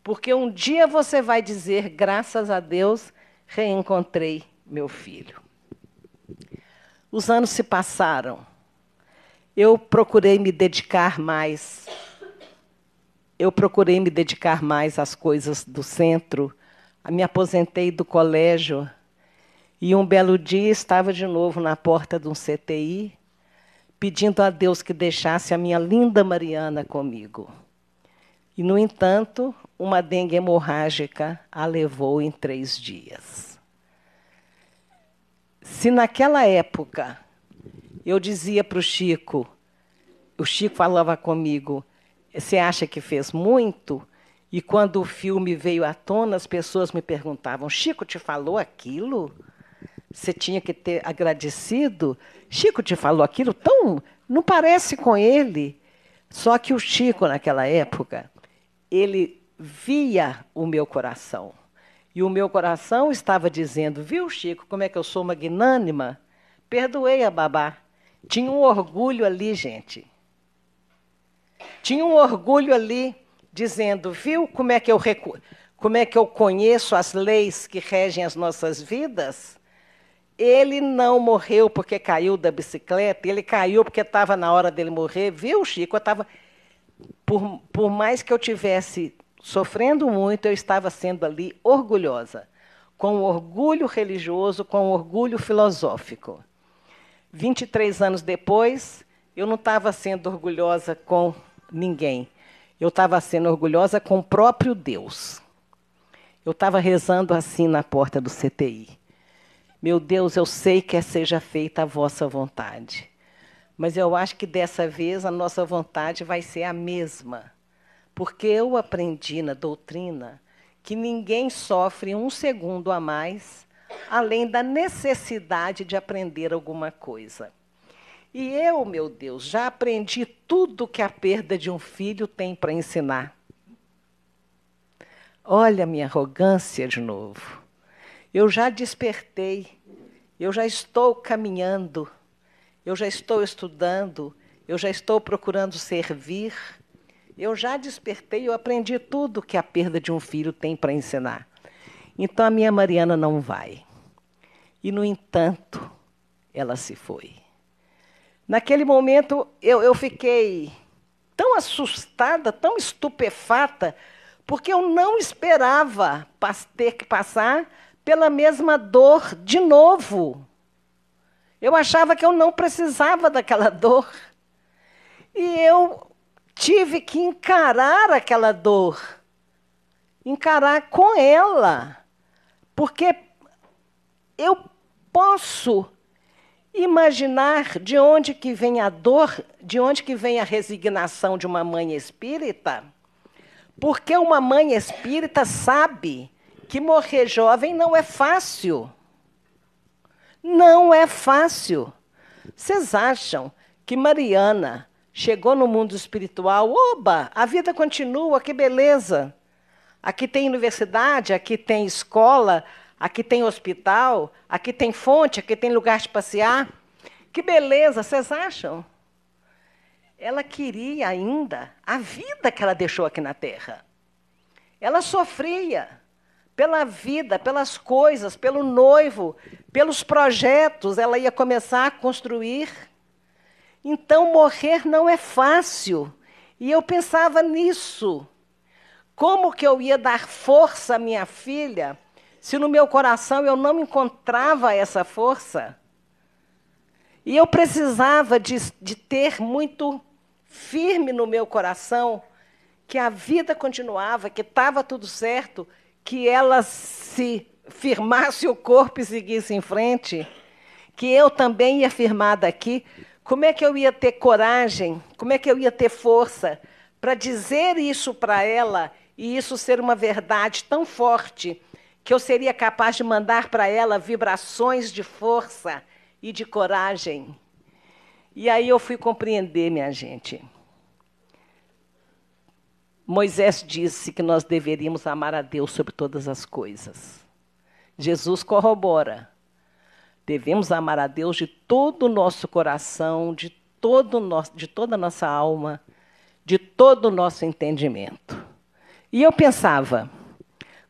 Porque um dia você vai dizer, graças a Deus, reencontrei meu filho. Os anos se passaram. Eu procurei me dedicar mais. Eu procurei me dedicar mais às coisas do centro. Me aposentei do colégio. E um belo dia estava de novo na porta de um CTI, pedindo a Deus que deixasse a minha linda Mariana comigo. E, no entanto, uma dengue hemorrágica a levou em 3 dias. Se naquela época eu dizia para o Chico falava comigo, você acha que fez muito? E quando o filme veio à tona, as pessoas me perguntavam, Chico te falou aquilo? Você tinha que ter agradecido? Chico te falou aquilo? Tão, não parece com ele. Só que o Chico, naquela época, ele via o meu coração. E o meu coração estava dizendo, viu, Chico, como é que eu sou magnânima? Perdoei a babá. Tinha um orgulho ali, gente. Tinha um orgulho ali, dizendo, viu como é que eu conheço as leis que regem as nossas vidas? Ele não morreu porque caiu da bicicleta, ele caiu porque estava na hora dele morrer. Viu, Chico? Eu estava, por mais que eu tivesse sofrendo muito, eu estava sendo ali orgulhosa, com orgulho religioso, com orgulho filosófico. 23 anos depois, eu não estava sendo orgulhosa com ninguém. Eu estava sendo orgulhosa com o próprio Deus. Eu estava rezando assim na porta do CTI. Meu Deus, eu sei que seja feita a vossa vontade, mas eu acho que dessa vez a nossa vontade vai ser a mesma, porque eu aprendi na doutrina que ninguém sofre 1 segundo a mais, além da necessidade de aprender alguma coisa. E eu, meu Deus, já aprendi tudo que a perda de um filho tem para ensinar. Olha a minha arrogância de novo. Eu já despertei, eu já estou caminhando, eu já estou estudando, eu já estou procurando servir. Eu já despertei, eu aprendi tudo que a perda de um filho tem para ensinar. Então, a minha Mariana não vai. E, no entanto, ela se foi. Naquele momento, eu fiquei tão assustada, tão estupefata, porque eu não esperava ter que passar pela mesma dor de novo. Eu achava que eu não precisava daquela dor. E eu tive que encarar aquela dor. Encarar com ela. Porque eu posso imaginar de onde que vem a dor, de onde que vem a resignação de uma mãe espírita, porque uma mãe espírita sabe que morrer jovem não é fácil. Não é fácil. Vocês acham que Mariana chegou no mundo espiritual, oba, a vida continua, que beleza. Aqui tem universidade, aqui tem escola, aqui tem hospital, aqui tem fonte, aqui tem lugar de passear. Que beleza, vocês acham? Ela queria ainda a vida que ela deixou aqui na Terra. Ela sofria pela vida, pelas coisas, pelo noivo, pelos projetos, ela ia começar a construir. Então, morrer não é fácil. E eu pensava nisso. Como que eu ia dar força à minha filha se no meu coração eu não encontrava essa força? E eu precisava de ter muito firme no meu coração que a vida continuava, que estava tudo certo, que ela se firmasse o corpo e seguisse em frente, que eu também ia firmar daqui. Como é que eu ia ter coragem, como é que eu ia ter força para dizer isso para ela e isso ser uma verdade tão forte que eu seria capaz de mandar para ela vibrações de força e de coragem? E aí eu fui compreender, minha gente. Moisés disse que nós deveríamos amar a Deus sobre todas as coisas. Jesus corrobora. Devemos amar a Deus de todo o nosso coração, de toda a nossa alma, de todo o nosso entendimento. E eu pensava,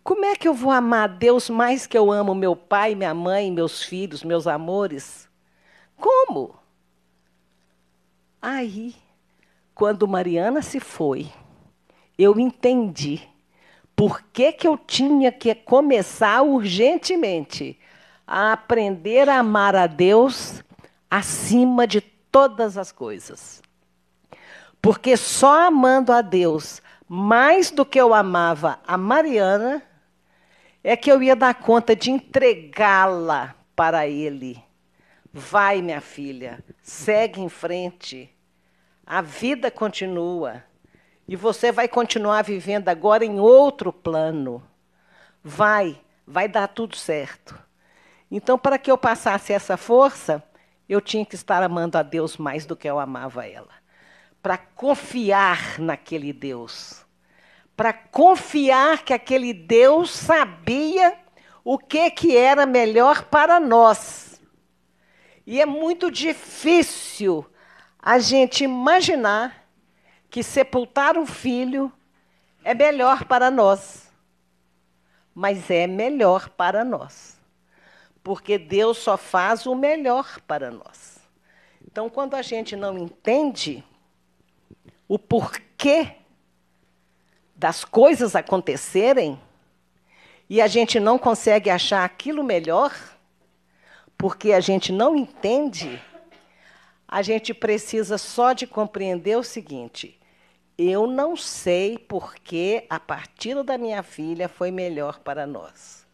como é que eu vou amar a Deus mais que eu amo meu pai, minha mãe, meus filhos, meus amores? Como? Aí, quando Mariana se foi, eu entendi por que eu tinha que começar urgentemente a aprender a amar a Deus acima de todas as coisas. Porque só amando a Deus mais do que eu amava a Mariana é que eu ia dar conta de entregá-la para Ele. Vai, minha filha, segue em frente. A vida continua. E você vai continuar vivendo agora em outro plano. Vai dar tudo certo. Então, para que eu passasse essa força, eu tinha que estar amando a Deus mais do que eu amava ela. Para confiar naquele Deus. Para confiar que aquele Deus sabia o que era melhor para nós. E é muito difícil a gente imaginar que sepultar um filho é melhor para nós. Mas é melhor para nós. Porque Deus só faz o melhor para nós. Então, quando a gente não entende o porquê das coisas acontecerem, e a gente não consegue achar aquilo melhor, porque a gente não entende, a gente precisa só de compreender o seguinte: eu não sei por que a partida da minha filha foi melhor para nós.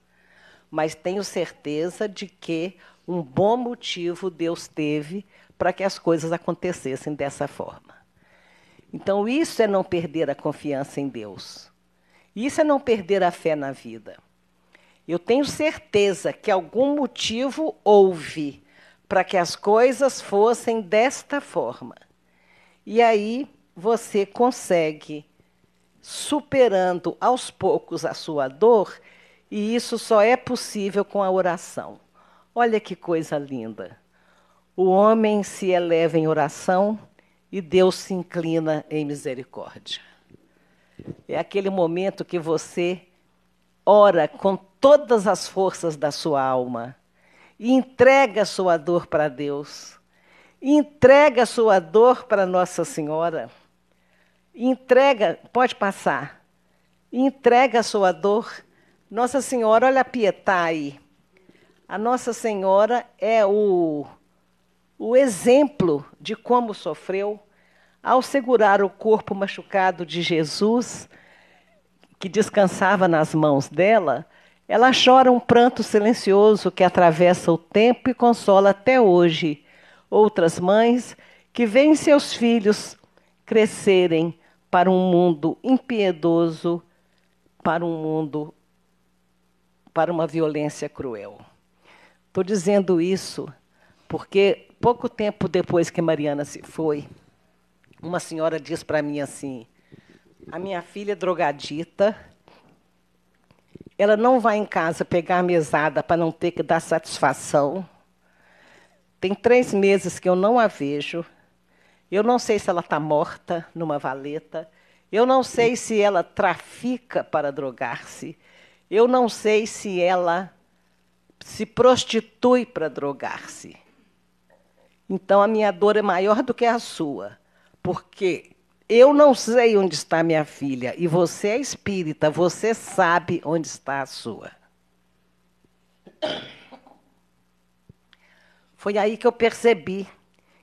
Mas tenho certeza de que um bom motivo Deus teve para que as coisas acontecessem dessa forma. Então, isso é não perder a confiança em Deus. Isso é não perder a fé na vida. Eu tenho certeza que algum motivo houve para que as coisas fossem desta forma. E aí você consegue, superando aos poucos a sua dor, e isso só é possível com a oração. Olha que coisa linda. O homem se eleva em oração e Deus se inclina em misericórdia. É aquele momento que você ora com todas as forças da sua alma e entrega a sua dor para Deus. Entrega a sua dor para Nossa Senhora. Entrega, pode passar. Entrega a sua dor. Nossa Senhora, olha a Pietà aí. A Nossa Senhora é o exemplo de como sofreu ao segurar o corpo machucado de Jesus, que descansava nas mãos dela. Ela chora um pranto silencioso que atravessa o tempo e consola até hoje outras mães que veem seus filhos crescerem para um mundo impiedoso, para um mundo, para uma violência cruel. Estou dizendo isso porque pouco tempo depois que Mariana se foi, uma senhora diz para mim assim: a minha filha é drogadita, ela não vai em casa pegar a mesada para não ter que dar satisfação. Tem 3 meses que eu não a vejo. Eu não sei se ela está morta numa valeta. Eu não sei se ela trafica para drogar-se. Eu não sei se ela se prostitui para drogar-se. Então, a minha dor é maior do que a sua, porque eu não sei onde está minha filha, e você é espírita, você sabe onde está a sua. Foi aí que eu percebi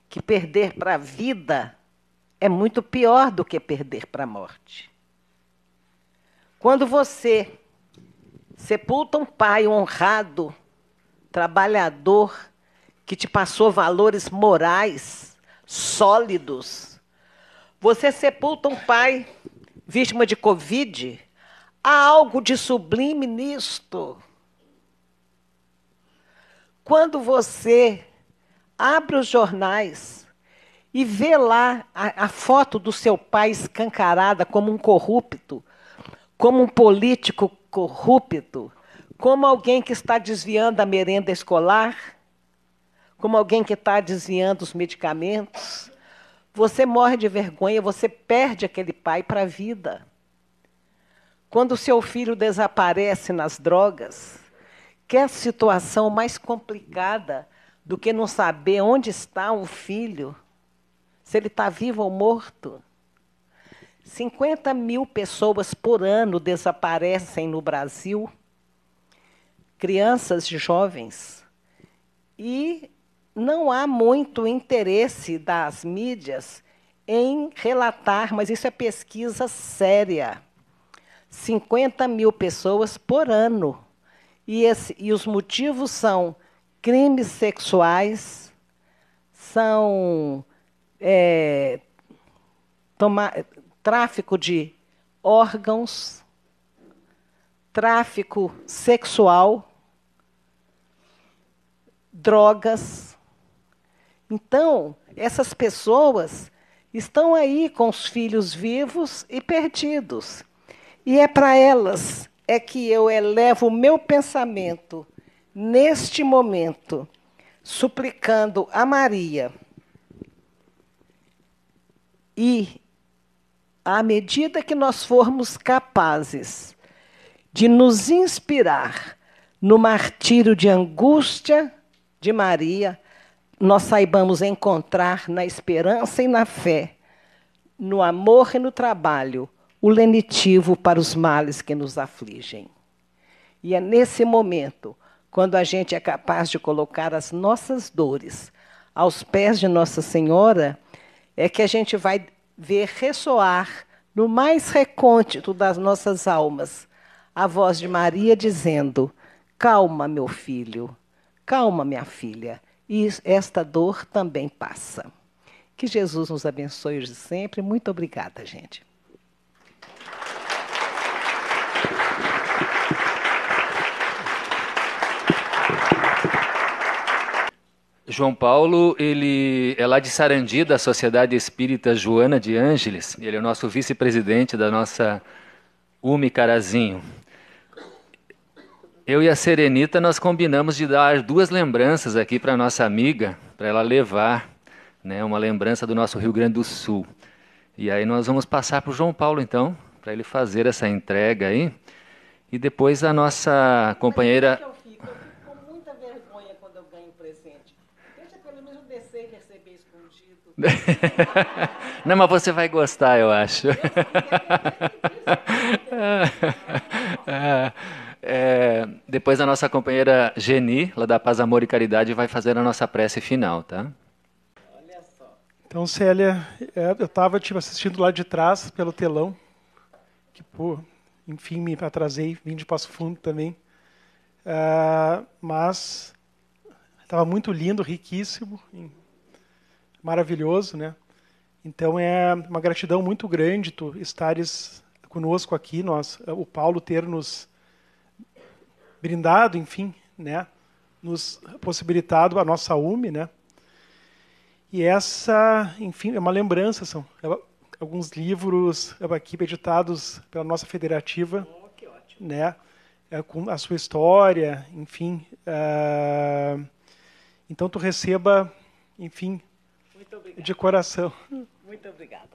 que perder para a vida é muito pior do que perder para a morte. Quando você sepulta um pai honrado, trabalhador, que te passou valores morais sólidos, você sepulta um pai vítima de Covid, há algo de sublime nisto. Quando você abre os jornais e vê lá a foto do seu pai escancarada como um corrupto, como um político corrupto, como alguém que está desviando a merenda escolar, como alguém que está desviando os medicamentos, você morre de vergonha, você perde aquele pai para a vida. Quando o seu filho desaparece nas drogas, que é a situação mais complicada do que não saber onde está um filho, se ele está vivo ou morto. 50 mil pessoas por ano desaparecem no Brasil, crianças e jovens, e não há muito interesse das mídias em relatar, mas isso é pesquisa séria. 50 mil pessoas por ano. E os motivos são crimes sexuais, são tráfico de órgãos, tráfico sexual, drogas. Então, essas pessoas estão aí com os filhos vivos e perdidos. E é para elas que eu elevo o meu pensamento neste momento, suplicando a Maria. E, à medida que nós formos capazes de nos inspirar no martírio de angústia de Maria, nós saibamos encontrar na esperança e na fé, no amor e no trabalho, o lenitivo para os males que nos afligem. E é nesse momento, quando a gente é capaz de colocar as nossas dores aos pés de Nossa Senhora, é que a gente vai ver ressoar no mais recôndito das nossas almas a voz de Maria dizendo: calma, meu filho, calma, minha filha, e esta dor também passa. Que Jesus nos abençoe hoje sempre. Muito obrigada, gente. João Paulo, ele é lá de Sarandi, da Sociedade Espírita Joana de Ângeles. Ele é o nosso vice-presidente da nossa UME Carazinho. Eu e a Serenita, nós combinamos de dar 2 lembranças aqui para a nossa amiga, para ela levar, né, uma lembrança do nosso Rio Grande do Sul. E aí nós vamos passar para o João Paulo, então, para ele fazer essa entrega aí. E depois a nossa companheira... Eu fico com muita vergonha quando eu ganho presente. Deixa pelo menos descer e receber escondido. Não, mas você vai gostar, eu acho. Depois a nossa companheira Geni, lá da Paz, Amor e Caridade, vai fazer a nossa prece final, tá? Olha só. Então, Célia, eu estava assistindo lá de trás, pelo telão, que, enfim, me atrasei, vim de Passo Fundo também. mas estava muito lindo, riquíssimo, maravilhoso, né? Então é uma gratidão muito grande tu estares conosco aqui, o Paulo ter nos brindado, enfim, né? Nos possibilitado a nossa UME, né? E essa, enfim, é uma lembrança, são alguns livros aqui editados pela nossa federativa, Que ótimo. né? Com a sua história, enfim. Então tu receba, enfim, Muito obrigada. de coração. Muito obrigada.